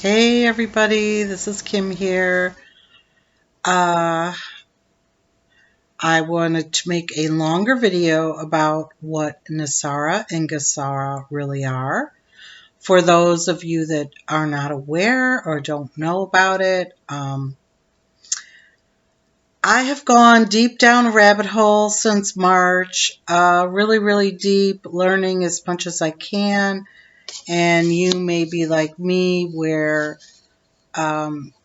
Hey everybody, this is Kim here. Uh, I wanted to make a longer video about what NESARA and GESARA really are. For those of you that are not aware or don't know about it, I have gone deep down a rabbit hole since March, really deep, learning as much as I can. And you may be like me where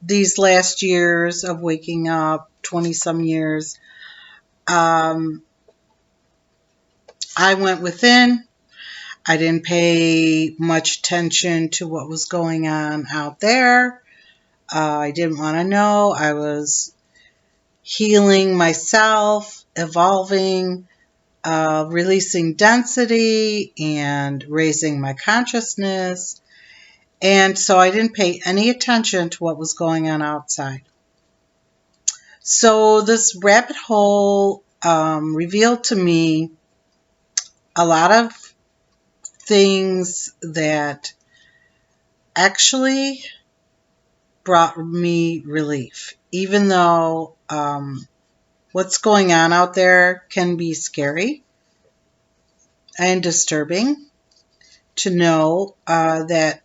these last years of waking up, 20 some years, um, I went within. I didn't pay much attention to what was going on out there. I didn't want to know. I was healing myself, evolving, releasing density, and raising my consciousness. And so I didn't pay any attention to what was going on outside. So this rabbit hole revealed to me a lot of things that actually brought me relief, even though what's going on out there can be scary and disturbing to know that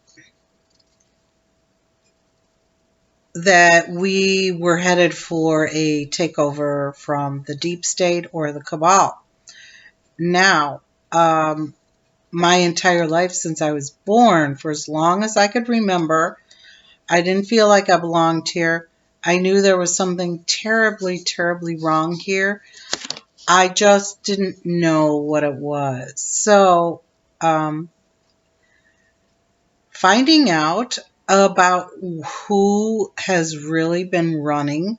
we were headed for a takeover from the deep state or the cabal. Now, my entire life since I was born, for as long as I could remember, I didn't feel like I belonged here. I knew there was something terribly wrong here. I just didn't know what it was. So, finding out about who has really been running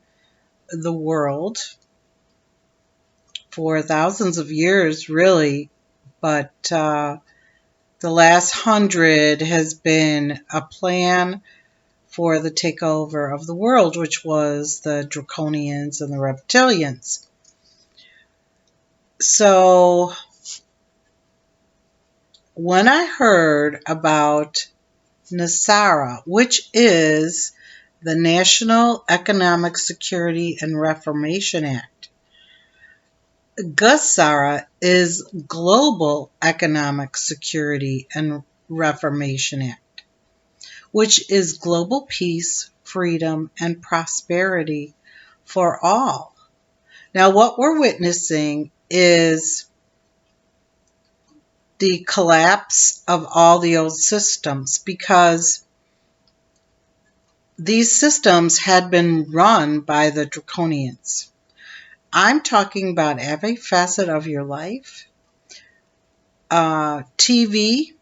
the world for thousands of years, really, but the last 100 has been a plan for the takeover of the world, which was the Draconians and the Reptilians. So when I heard about NESARA, which is the National Economic Security and Reformation Act, GESARA is Global Economic Security and Reformation Act, which is global peace, freedom, and prosperity for all. Now, what we're witnessing is the collapse of all the old systems because these systems had been run by the Draconians. I'm talking about every facet of your life, TV,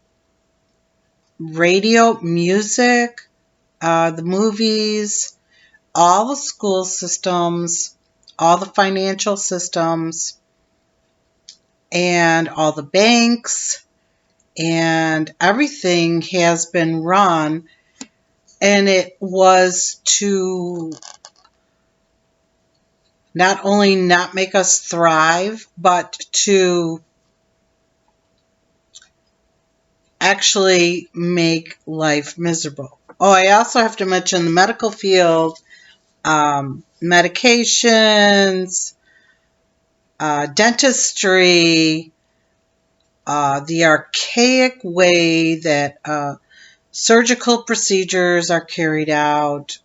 radio, music, the movies, all the school systems, all the financial systems, and all the banks, and everything has been run, and it was to not only not make us thrive, but to actually make life miserable. Oh, I also have to mention the medical field, medications, dentistry, the archaic way that surgical procedures are carried out,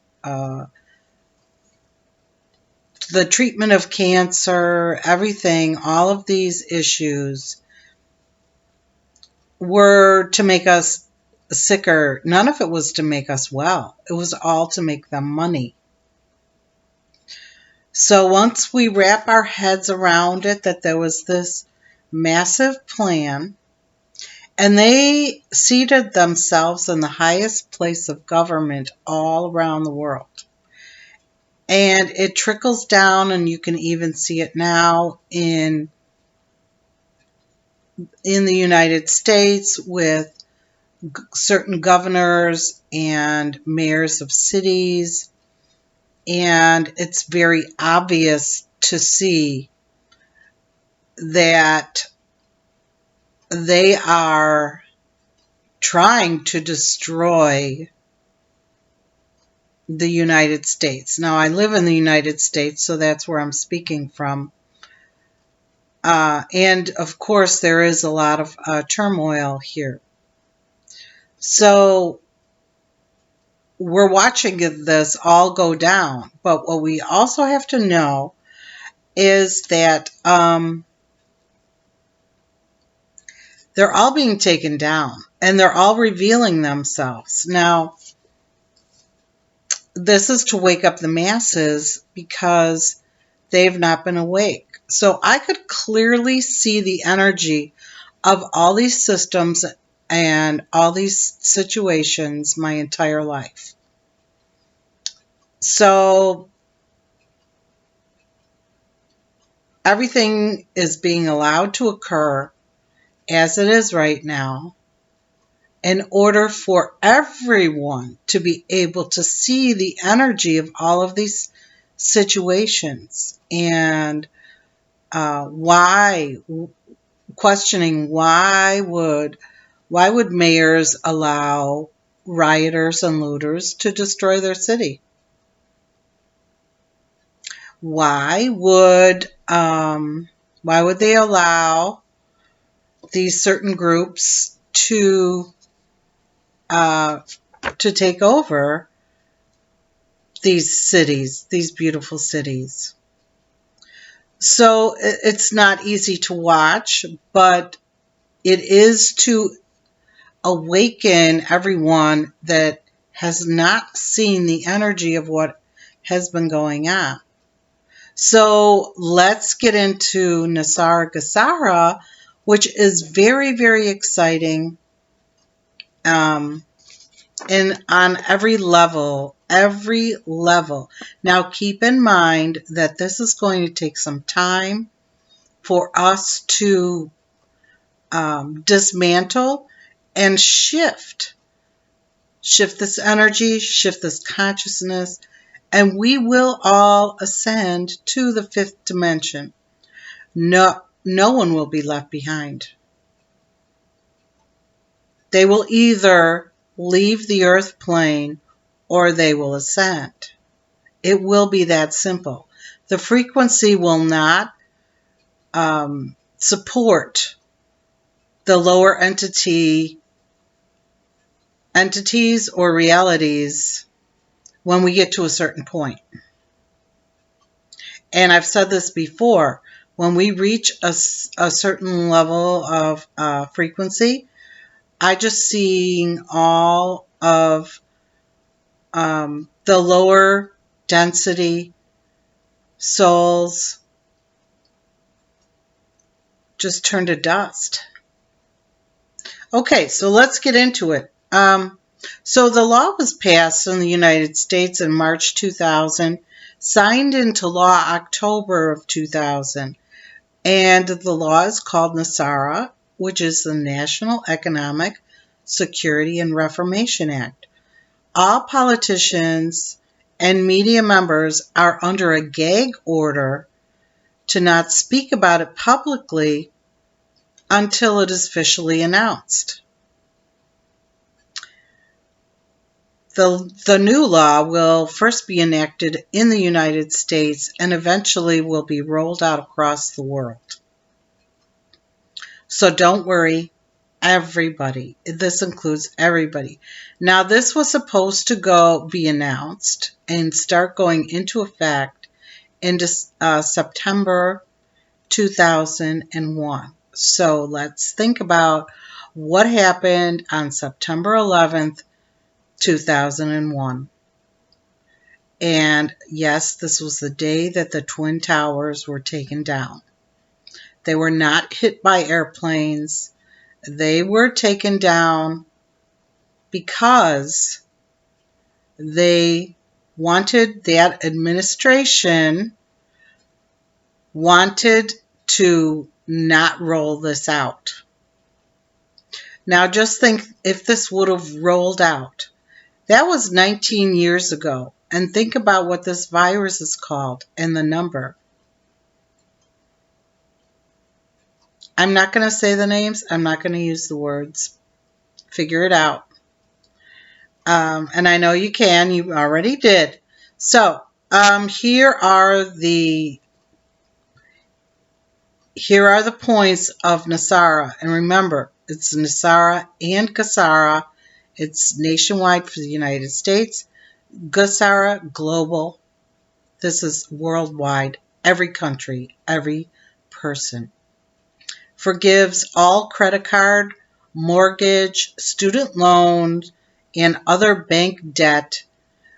the treatment of cancer, everything, all of these issues were to make us sicker. None of it was to make us well. It was all to make them money. So once we wrap our heads around it, that there was this massive plan, and they seated themselves in the highest place of government all around the world. And it trickles down, and you can even see it now in the United States with certain governors and mayors of cities. And it's very obvious to see that they are trying to destroy the United States. Now, I live in the United States, so that's where I'm speaking from. And of course, there is a lot of turmoil here. So we're watching this all go down. But what we also have to know is that they're all being taken down and they're all revealing themselves. Now, this is to wake up the masses because they've not been awake. So I could clearly see the energy of all these systems and all these situations my entire life. So everything is being allowed to occur as it is right now in order for everyone to be able to see the energy of all of these situations and why questioning why would mayors allow rioters and looters to destroy their city? Why would they allow these certain groups to take over these cities, these beautiful cities? So it's not easy to watch, but it is to awaken everyone that has not seen the energy of what has been going on. So let's get into Nesara Gesara, which is very, very exciting. And on every level. Now keep in mind that this is going to take some time for us to dismantle and shift this energy, shift this consciousness, and we will all ascend to the fifth dimension. No one will be left behind. They will either leave the earth plane or they will ascend. It will be that simple. The frequency will not support the lower entities or realities when we get to a certain point. And I've said this before, when we reach a certain level of frequency, I just seeing all of the lower density souls just turn to dust. Okay, so let's get into it. So the law was passed in the United States in March 2000, signed into law October of 2000, and the law is called NESARA, which is the National Economic Security and Reformation Act. All politicians and media members are under a gag order to not speak about it publicly until it is officially announced. The new law will first be enacted in the United States and eventually will be rolled out across the world. So don't worry, everybody. This includes everybody. Now, this was supposed to be announced and start going into effect in September 2001. So let's think about what happened on September 11th, 2001. And yes, this was the day that the Twin Towers were taken down. They were not hit by airplanes. They were taken down because they wanted, that administration wanted to not roll this out. Now just think if this would have rolled out. That was 19 years ago. And think about what this virus is called and the number. I'm not going to say the names. I'm not going to use the words. Figure it out. And I know you can. You already did. So here are the points of NESARA. And remember, it's NESARA and GESARA. It's nationwide for the United States. GESARA, global. This is worldwide. Every country, every person. Forgives all credit card, mortgage, student loans, and other bank debt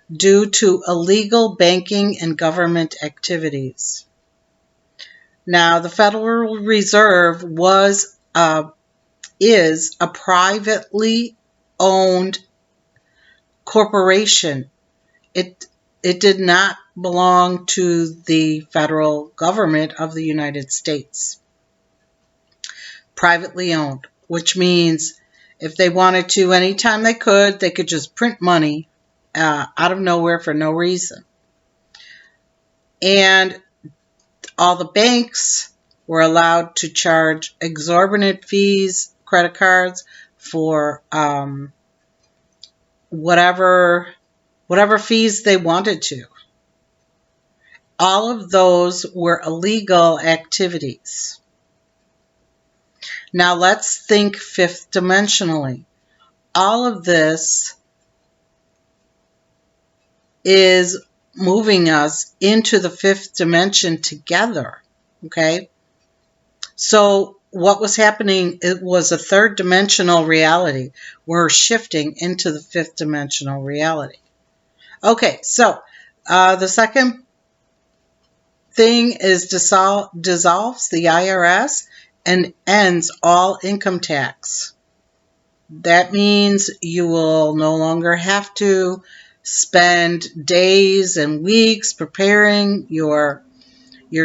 due to illegal banking and government activities. Now, the Federal Reserve is a privately owned corporation. It it did not belong to the federal government of the United States. Privately owned, which means if they wanted to, anytime they could just print money out of nowhere for no reason. And all the banks were allowed to charge exorbitant fees, credit cards, for whatever fees they wanted to. All of those were illegal activities. Now let's think fifth dimensionally. All of this is moving us into the fifth dimension together. Okay? So what was happening, it was a third dimensional reality. We're shifting into the fifth dimensional reality. Okay, so the second thing is dissolves the IRS and ends all income tax. That means you will no longer have to spend days and weeks preparing your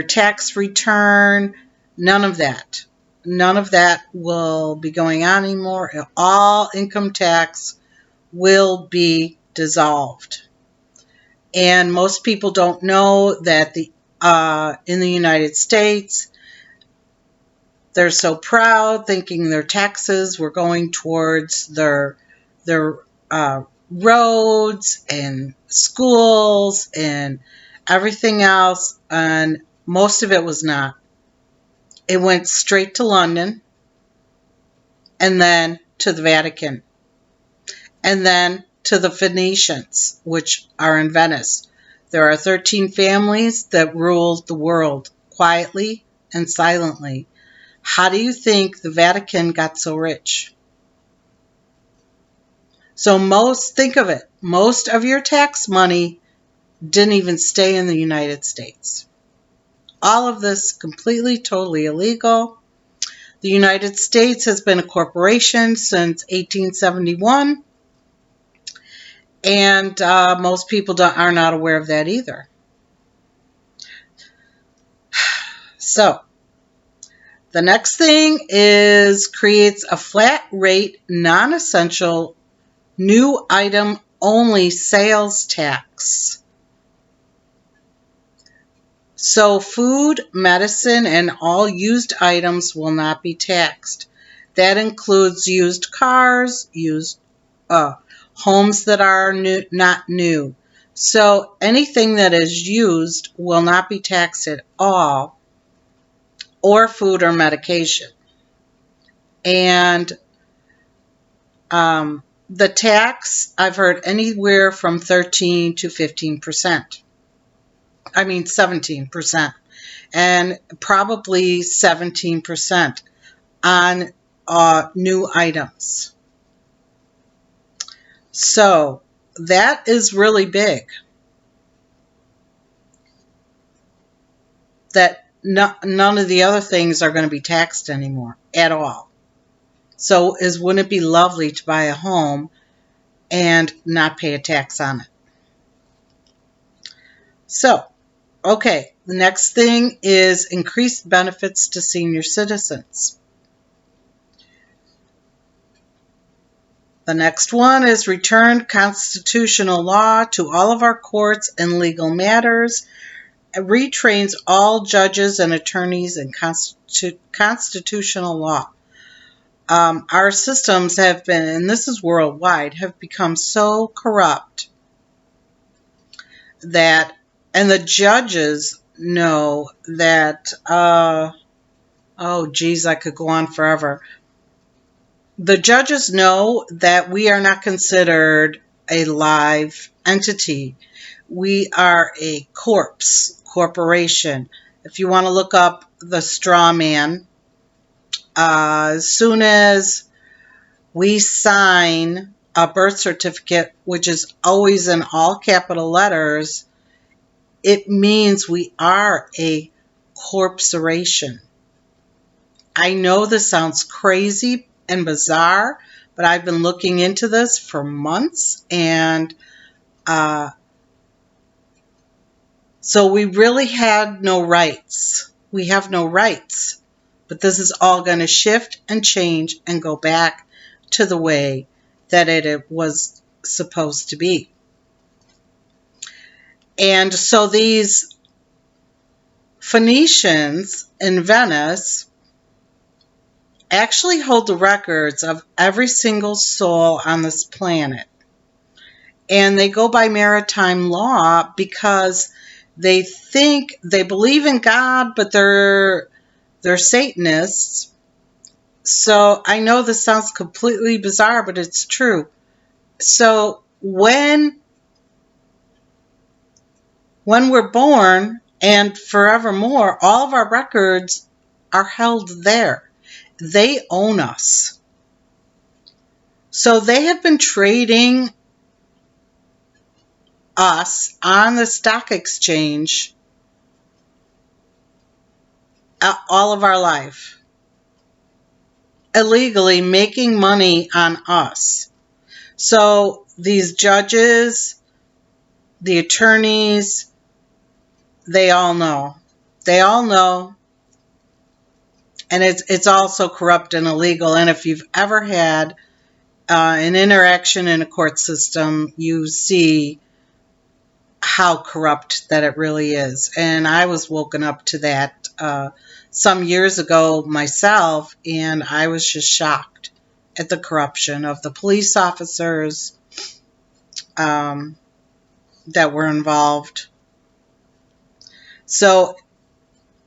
tax return. None of that. None of that will be going on anymore. All income tax will be dissolved. And most people don't know that in the United States, they're so proud, thinking their taxes were going towards their roads and schools and everything else, and most of it was not. It went straight to London, and then to the Vatican, and then to the Phoenicians, which are in Venice. There are 13 families that ruled the world quietly and silently. How do you think the Vatican got so rich? So think of it, most of your tax money didn't even stay in the United States. All of this completely, totally illegal. The United States has been a corporation since 1871, and most people are not aware of that either. So, the next thing is creates a flat rate, non-essential, new item only sales tax. So food, medicine, and all used items will not be taxed. That includes used cars, used homes that are not new. So anything that is used will not be taxed at all, or food or medication. And the tax, I've heard anywhere from 13 to 15%. I mean 17%. And probably 17% on new items. So that is really big. That none of the other things are going to be taxed anymore at all. So wouldn't it be lovely to buy a home and not pay a tax on it? So, okay, the next thing is increased benefits to senior citizens. The next one is returned constitutional law to all of our courts and legal matters. It retrains all judges and attorneys in constitutional law. Our systems have been, and this is worldwide, have become so corrupt that, and the judges know that, oh geez, I could go on forever. The judges know that we are not considered a live entity. We are a corporation. If you want to look up the straw man, as soon as we sign a birth certificate, which is always in all capital letters, it means we are a corporation. I know this sounds crazy and bizarre, but I've been looking into this for months, and so we really had no rights. We have no rights, but this is all going to shift and change and go back to the way that it was supposed to be. And so these Phoenicians in Venice actually hold the records of every single soul on this planet. And they go by maritime law because they believe in God, but they're Satanists. So I know this sounds completely bizarre, but it's true. So when we're born and forevermore, all of our records are held there. They own us. So they have been trading us on the stock exchange all of our life, illegally making money on us. So these judges, the attorneys, they all know. They all know. And it's also corrupt and illegal. And if you've ever had an interaction in a court system, you see how corrupt that it really is. And I was woken up to that some years ago myself, and I was just shocked at the corruption of the police officers that were involved. So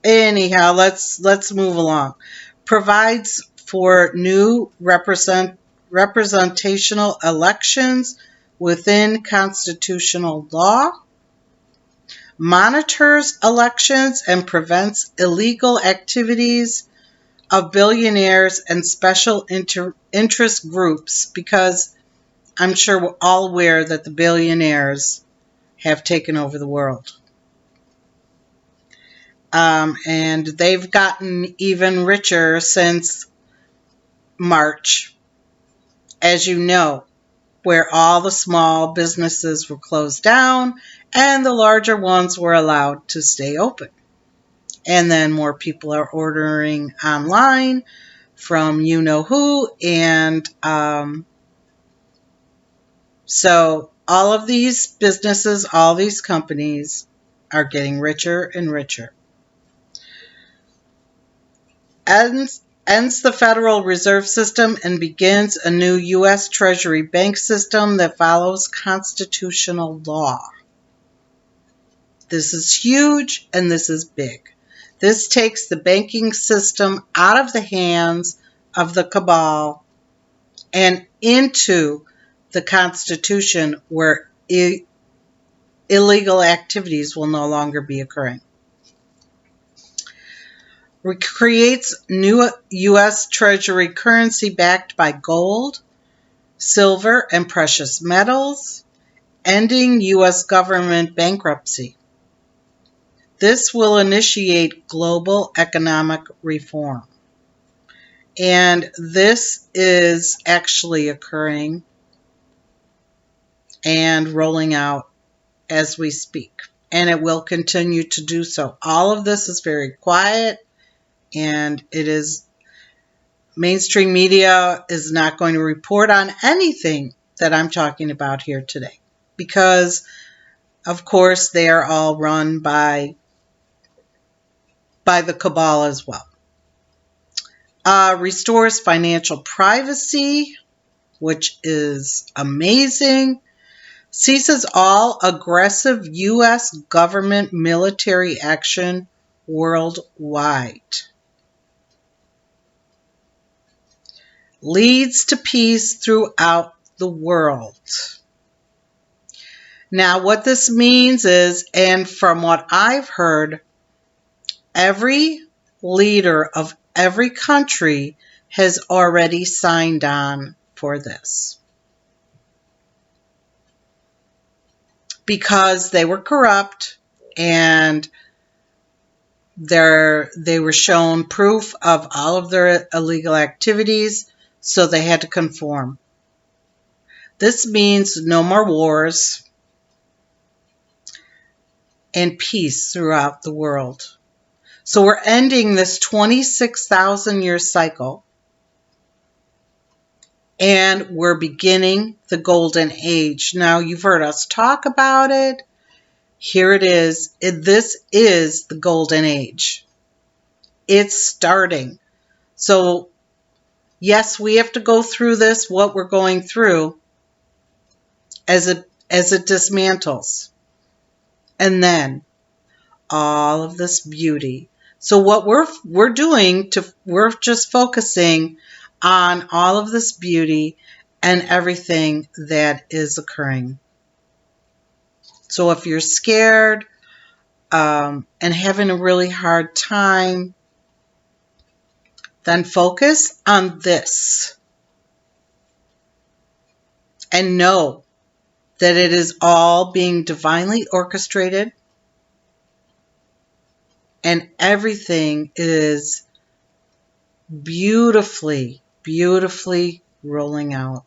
anyhow, let's move along. Provides for new representational elections within constitutional law. Monitors elections and prevents illegal activities of billionaires and special interest groups, because I'm sure we're all aware that the billionaires have taken over the world. And they've gotten even richer since March, as you know, where all the small businesses were closed down and the larger ones were allowed to stay open. And then more people are ordering online from you know who. And so all of these businesses, all these companies are getting richer and richer. Ends the Federal Reserve System and begins a new U.S. Treasury bank system that follows constitutional law. This is huge and this is big. This takes the banking system out of the hands of the cabal and into the Constitution, where illegal activities will no longer be occurring. Creates new U.S. Treasury currency backed by gold, silver, and precious metals, ending U.S. government bankruptcy. This will initiate global economic reform. And this is actually occurring and rolling out as we speak. And it will continue to do so. All of this is very quiet, and it is mainstream media is not going to report on anything that I'm talking about here today, because of course they are all run by the cabal as well. Restores financial privacy, which is amazing. Ceases all aggressive U.S. government military action worldwide. Leads to peace throughout the world. Now, what this means is, and from what I've heard, every leader of every country has already signed on for this. Because they were corrupt and they were shown proof of all of their illegal activities, so they had to conform. This means no more wars and peace throughout the world. So we're ending this 26,000 year cycle, and we're beginning the golden age. Now, you've heard us talk about it. Here it is. This is the golden age. It's starting. So, yes, we have to go through this, what we're going through, as it dismantles. And then all of this beauty. So what we're doing, we're just focusing on all of this beauty and everything that is occurring. So if you're scared and having a really hard time, then focus on this and know that it is all being divinely orchestrated and everything is beautifully, beautifully rolling out.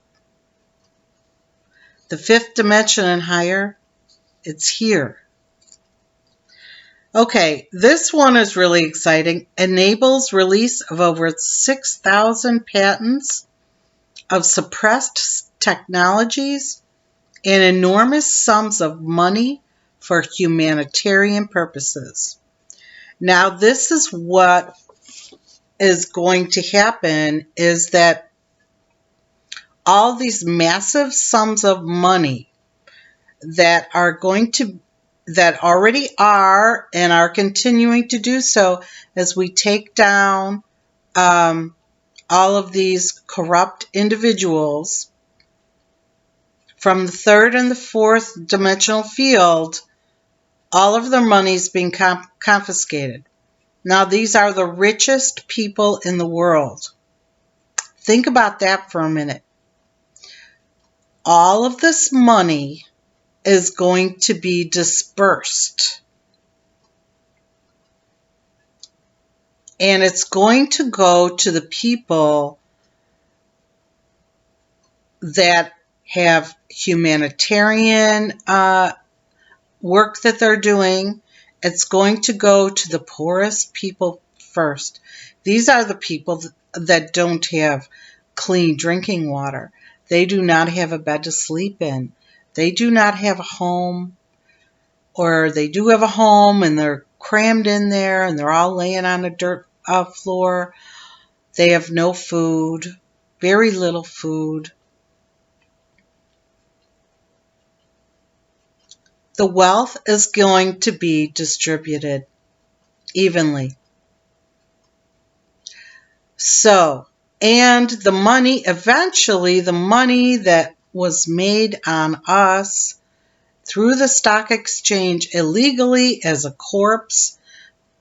The fifth dimension and higher, it's here. Okay, this one is really exciting. Enables release of over 6,000 patents of suppressed technologies and enormous sums of money for humanitarian purposes. Now, this is what is going to happen, is that all these massive sums of money that are going to, that already are and are continuing to do so as we take down all of these corrupt individuals from the third and the fourth dimensional field, all of their money is being confiscated. Now, these are the richest people in the world. Think about that for a minute. All of this money is going to be dispersed. And it's going to go to the people that have humanitarian work that they're doing. It's going to go to the poorest people first. These are the people that don't have clean drinking water. They do not have a bed to sleep in. They do not have a home, or they do have a home and they're crammed in there and they're all laying on a dirt floor. They have no food, very little food. The wealth is going to be distributed evenly. So, and the money, eventually the money that was made on us through the stock exchange illegally as a corpse,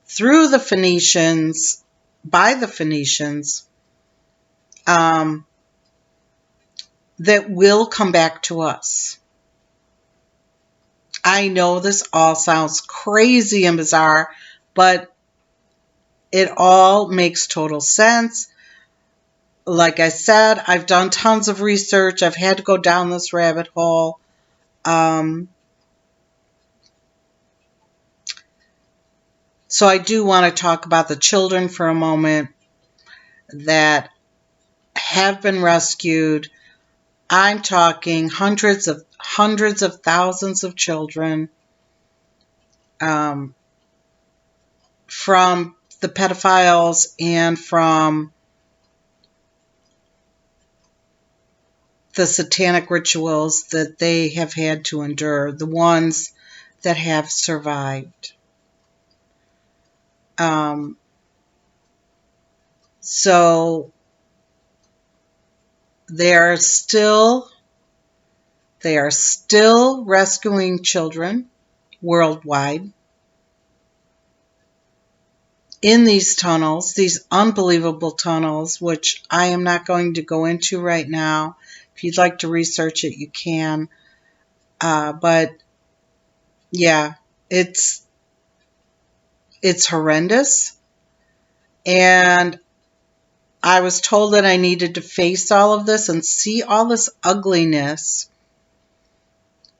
through the Phoenicians, by the Phoenicians, that will come back to us. I know this all sounds crazy and bizarre, but it all makes total sense. Like I said, I've done tons of research. I've had to go down this rabbit hole. So I do want to talk about the children for a moment that have been rescued. I'm talking hundreds of thousands of children from the pedophiles and from the satanic rituals that they have had to endure, the ones that have survived. So they are still rescuing children worldwide in these tunnels, these unbelievable tunnels, which I am not going to go into right now. If you'd like to research it, you can. But yeah, it's horrendous. And I was told that I needed to face all of this and see all this ugliness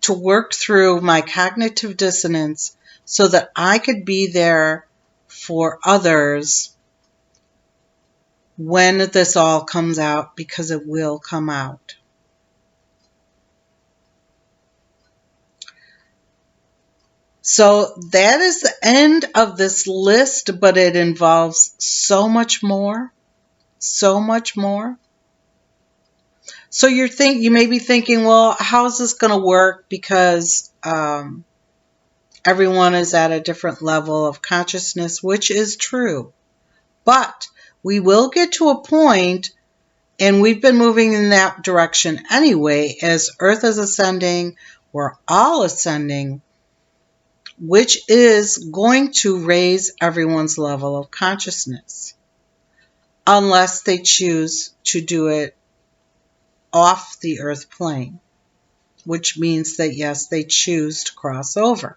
to work through my cognitive dissonance so that I could be there for others when this all comes out, because it will come out. So that is the end of this list, but it involves so much more, so much more. So you may be thinking, well, how is this going to work? Because everyone is at a different level of consciousness, which is true. But we will get to a point, and we've been moving in that direction anyway, as Earth is ascending, we're all ascending, which is going to raise everyone's level of consciousness, unless they choose to do it off the Earth plane, which means that, yes, they choose to cross over.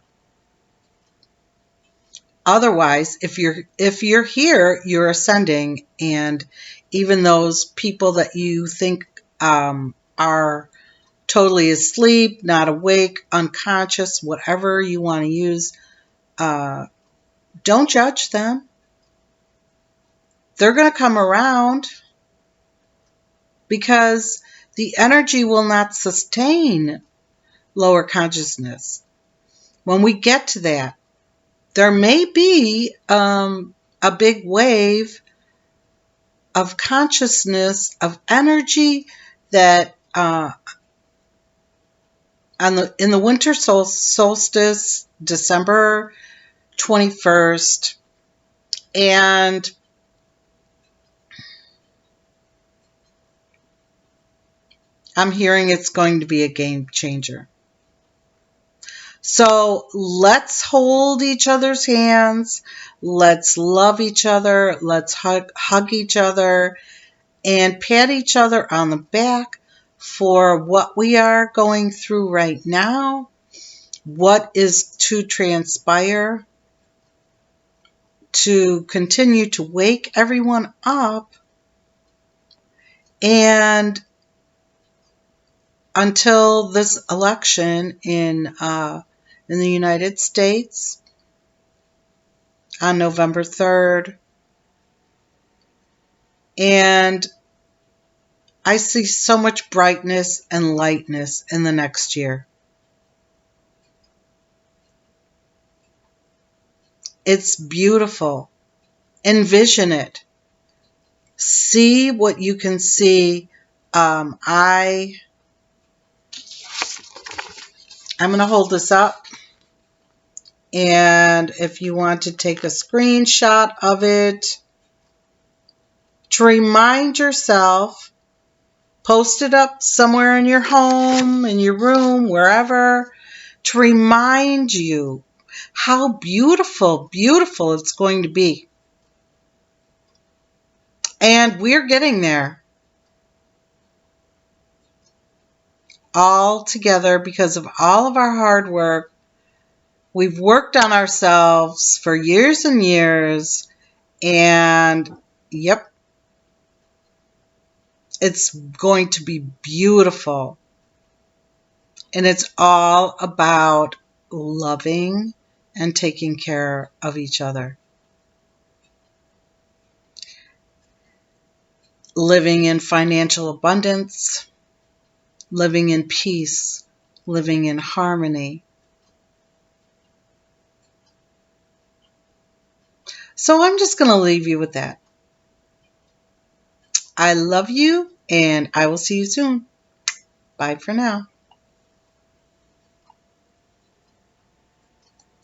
Otherwise, if you're here, you're ascending, and even those people that you think are totally asleep, not awake, unconscious, whatever you want to use, don't judge them. They're going to come around, because the energy will not sustain lower consciousness. When we get to that, there may be a big wave of consciousness, of energy that in the winter solstice, December 21st, and I'm hearing it's going to be a game changer. So let's hold each other's hands. Let's love each other. Let's hug each other and pat each other on the back for what we are going through right now, what is to transpire, to continue to wake everyone up, and until this election in the United States on November 3rd. And I see so much brightness and lightness in the next year. It's beautiful. Envision it. See what you can see. I'm going to hold this up. And if you want to take a screenshot of it, to remind yourself, post it up somewhere in your home, in your room, wherever, to remind you how beautiful, beautiful it's going to be. And we're getting there. All together because of all of our hard work. We've worked on ourselves for years and years. And yep, it's going to be beautiful. And it's all about loving and taking care of each other. Living in financial abundance, living in peace, living in harmony. So I'm just going to leave you with that. I love you, and I will see you soon. Bye for now.